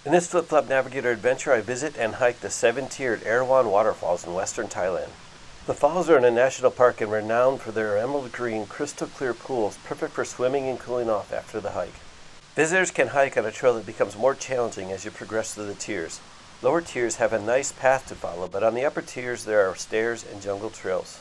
In this Flip Flop Navigator adventure, I visit and hike the 7-tiered Erawan Waterfalls in Western Thailand. The falls are in a national park and renowned for their emerald green, crystal clear pools, perfect for swimming and cooling off after the hike. Visitors can hike on a trail that becomes more challenging as you progress through the tiers. Lower tiers have a nice path to follow, but on the upper tiers there are stairs and jungle trails.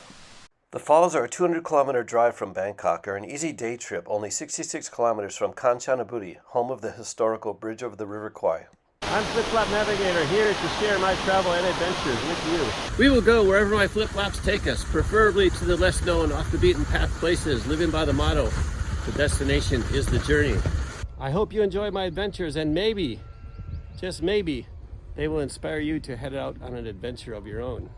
The falls are a 200-kilometer drive from Bangkok, or an easy day trip, only 66 kilometers from Kanchanaburi, home of the historical bridge over the River Kwai. I'm Flip Flop Navigator, here to share my travel and adventures with you. We will go wherever my flip-flops take us, preferably to the less known, off the beaten path places, living by the motto, the destination is the journey. I hope you enjoy my adventures, and maybe, just maybe, they will inspire you to head out on an adventure of your own.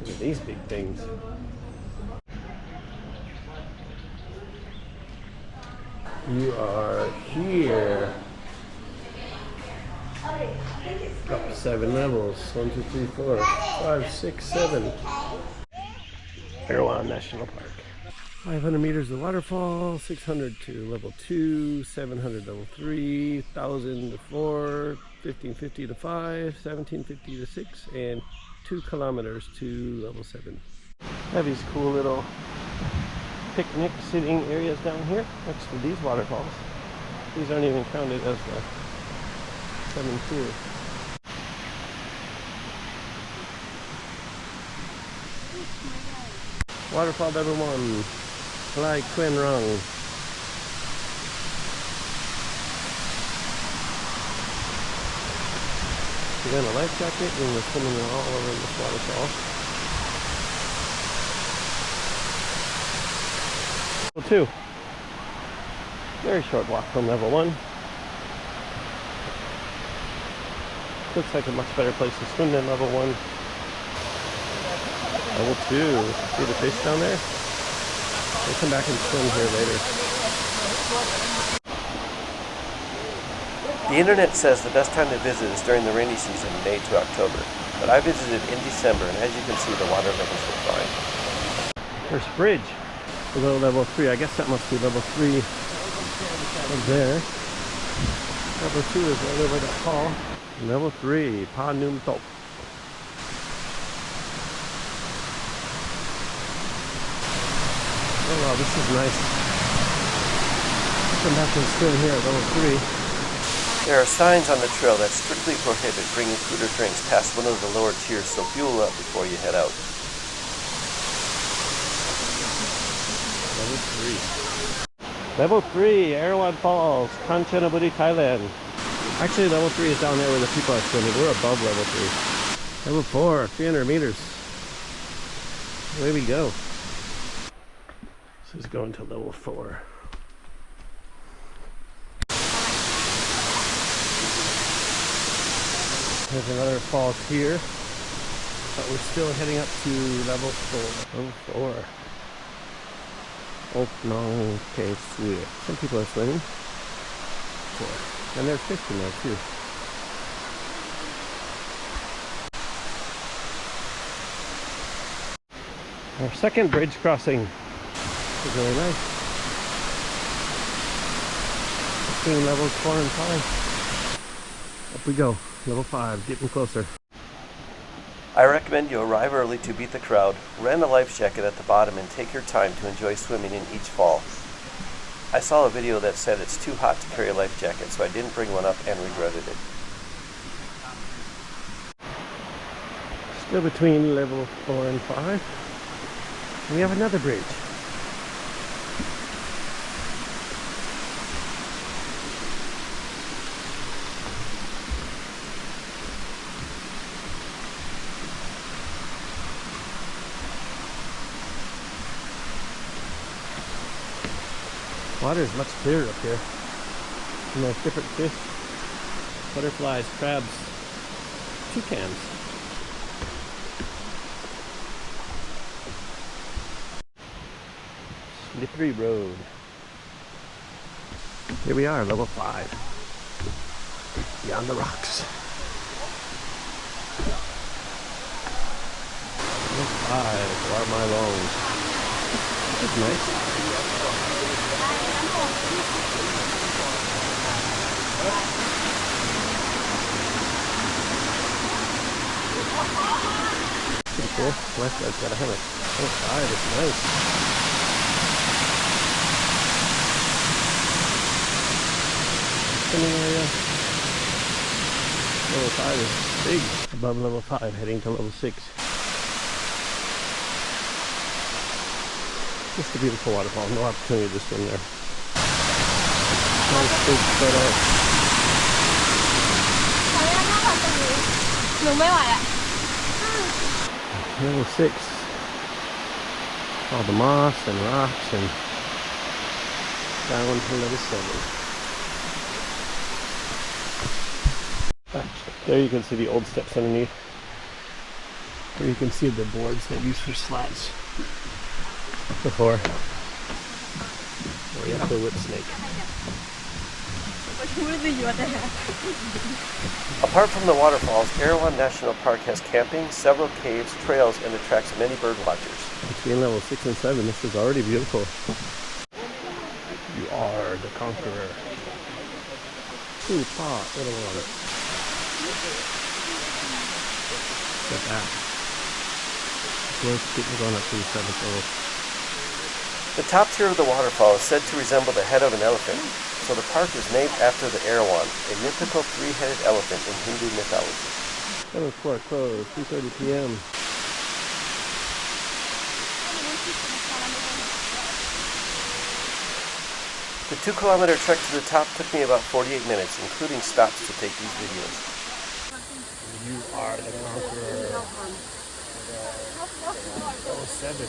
Look at these big things. You are here. Up 7 levels. 1, 2, 3, 4, 5, 6, 7. Erawan National Park. 500 meters to waterfall, 600 to level 2, 700 level 3, 1000 to 4, 1550 to 5, 1750 to 6, and 2 kilometers to level 7. Have these cool little picnic sitting areas down here next to these waterfalls. These aren't even counted as the 7 tiers. Waterfall level 1, Kwai Queen Rung. You got a life jacket and we're swimming all over this waterfall. Level 2. Very short walk from level 1. Looks like a much better place to swim than level 1. Level 2. See the fish down there? We'll come back and swim here later. The internet says the best time to visit is during the rainy season, May to October, but I visited in December, and as you can see, the water levels were fine. First bridge, below level 3. I guess that must be level 3 up there. Level 2 is right over that fall. Level 3, Pa Num Tok. Oh wow, this is nice. Come back and swim here at level 3. There are signs on the trail that strictly prohibit bringing food or drinks past one of the lower tiers, so fuel up before you head out. Level 3, Erawan Falls, Kanchanaburi, Thailand. Actually, level 3 is down there where the people are swimming. We're above level 3. Level 4, 300 meters. Away we go. This is going to level 4. There's another falls here, but we're still heading up to level 4. Level 4. Oak case. Some people are swimming. 4. And there's fish in there too. Our second bridge crossing is really nice. Between levels 4 and 5. Up we go. Level 5, getting closer. I recommend you arrive early to beat the crowd, rent a life jacket at the bottom, and take your time to enjoy swimming in each fall. I saw a video that said it's too hot to carry a life jacket, so I didn't bring one up and regretted it. Still between level 4 and 5. We have another bridge. Water is much clearer up here. And there's different fish, butterflies, crabs, toucans. Slippery road. Here we are, level 5. Beyond the rocks. mile long. That's nice. Pretty cool. Lifeguard's got a hammock. Outside, it's nice. Swimming area. Level 5 is big. Above level 5, heading to level 6. Just a beautiful waterfall. No opportunity to swim there. Nice big spread out. Level 6. All the moss and rocks and down to level 7. There you can see the old steps underneath. Or you can see the boards they use for slats before. Or you have the whip snake. Apart from the waterfalls, Erawan National Park has camping, several caves, trails, and attracts many bird watchers. Between level 6 and 7, this is already beautiful. You are the conqueror. Flip Flop Navigator. Look at that. Let's keep going up to the 7th level. The top tier of the waterfall is said to resemble the head of an elephant, so the park is named after the Erawan, a mythical three-headed elephant in Hindu mythology. 7th floor closed, 3:30 p.m. The 2-kilometer trek to the top took me about 48 minutes, including stops to take these videos. You are the conqueror. Level 7.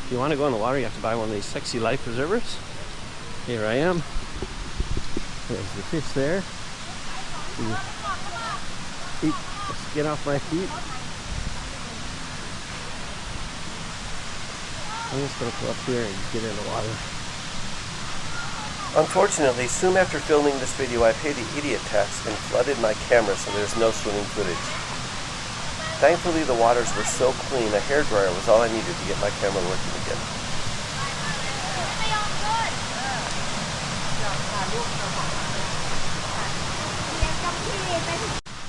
If you want to go in the water, you have to buy one of these sexy life preservers. Here I am. There's the fish there. Eat the skin off my feet. I'm just going to go up here and get in the water. Unfortunately, soon after filming this video, I paid the idiot tax and flooded my camera so there's no swimming footage. Thankfully, the waters were so clean, a hairdryer was all I needed to get my camera working again.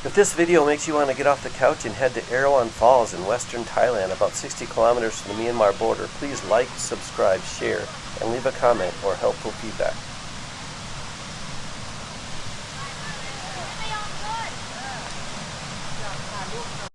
If this video makes you want to get off the couch and head to Erawan Falls in Western Thailand, about 60 kilometers from the Myanmar border, please like, subscribe, share, and leave a comment or helpful feedback.